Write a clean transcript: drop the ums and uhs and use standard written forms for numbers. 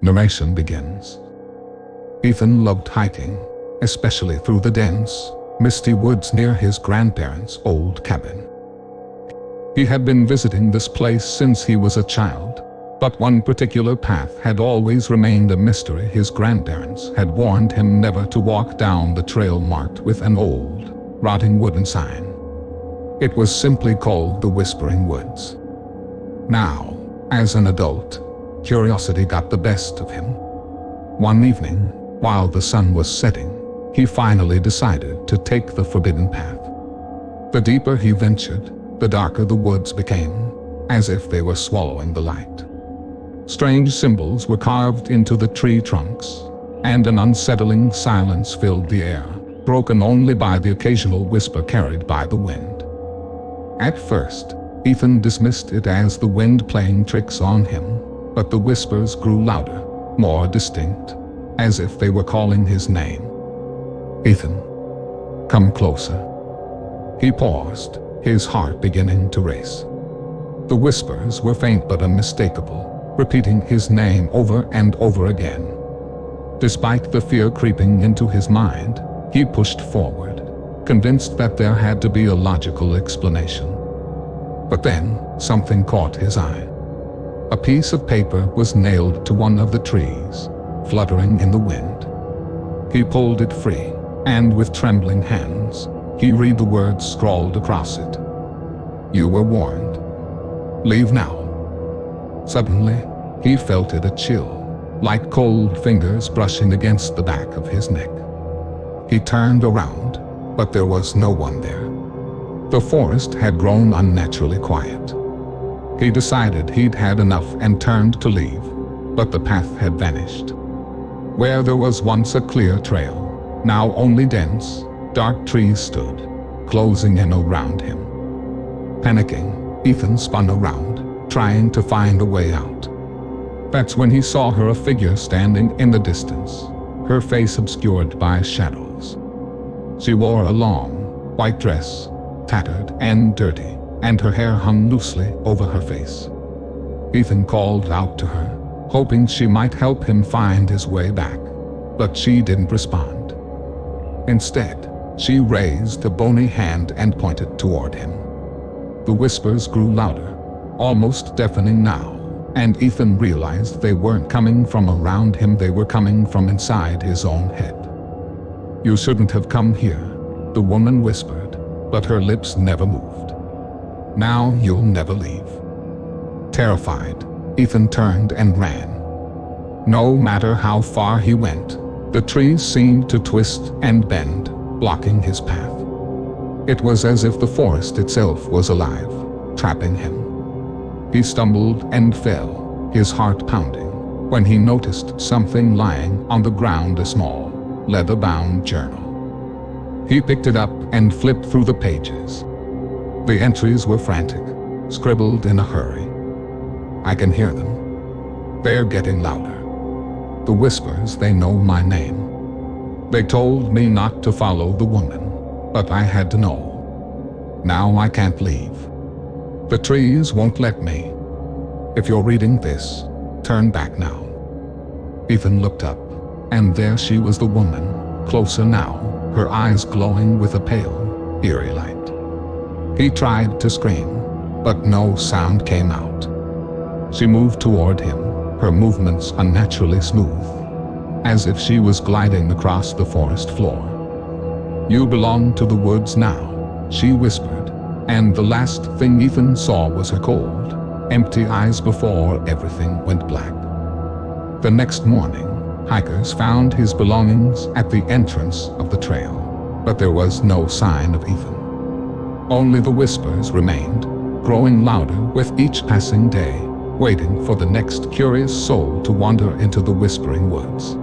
Narration begins. Ethan loved hiking, especially through the dense, misty woods near his grandparents' old cabin. He had been visiting this place since he was a child, but one particular path had always remained a mystery. His grandparents had warned him never to walk down the trail marked with an old, rotting wooden sign. It was simply called the Whispering Woods. Now, as an adult, curiosity got the best of him. One evening, while the sun was setting, he finally decided to take the forbidden path. The deeper he ventured, the darker the woods became, as if they were swallowing the light. Strange symbols were carved into the tree trunks, and an unsettling silence filled the air, broken only by the occasional whisper carried by the wind. At first, Ethan dismissed it as the wind playing tricks on him, but the whispers grew louder, more distinct, as if they were calling his name. "Ethan, come closer." He paused, his heart beginning to race. The whispers were faint but unmistakable, repeating his name over and over again. Despite the fear creeping into his mind, he pushed forward, convinced that there had to be a logical explanation. But then, something caught his eye. A piece of paper was nailed to one of the trees, fluttering in the wind. He pulled it free, and with trembling hands, he read the words scrawled across it. "You were warned. Leave now." Suddenly, he felt it a chill, like cold fingers brushing against the back of his neck. He turned around, but there was no one there. The forest had grown unnaturally quiet. He decided he'd had enough and turned to leave, but the path had vanished. Where there was once a clear trail, now only dense, dark trees stood, closing in around him. Panicking, Ethan spun around, trying to find a way out. That's when he saw her, a figure standing in the distance, her face obscured by shadows. She wore a long, white dress, tattered and dirty, and her hair hung loosely over her face. Ethan called out to her, hoping she might help him find his way back, but she didn't respond. Instead, she raised a bony hand and pointed toward him. The whispers grew louder, almost deafening now, and Ethan realized they weren't coming from around him, they were coming from inside his own head. "You shouldn't have come here," the woman whispered, but her lips never moved. "Now you'll never leave." Terrified, Ethan turned and ran. No matter how far he went, the trees seemed to twist and bend, blocking his path. It was as if the forest itself was alive, trapping him. He stumbled and fell, his heart pounding, when he noticed something lying on the ground, a small, leather-bound journal. He picked it up and flipped through the pages. The entries were frantic, scribbled in a hurry. "I can hear them. They're getting louder. The whispers, they know my name. They told me not to follow the woman, but I had to know. Now I can't leave. The trees won't let me. If you're reading this, turn back now." Ethan looked up, and there she was, the woman, closer now, her eyes glowing with a pale, eerie light. He tried to scream, but no sound came out. She moved toward him, her movements unnaturally smooth, as if she was gliding across the forest floor. "You belong to the woods now," she whispered, and the last thing Ethan saw was her cold, empty eyes before everything went black. The next morning, hikers found his belongings at the entrance of the trail, but there was no sign of Ethan. Only the whispers remained, growing louder with each passing day, waiting for the next curious soul to wander into the Whispering Woods.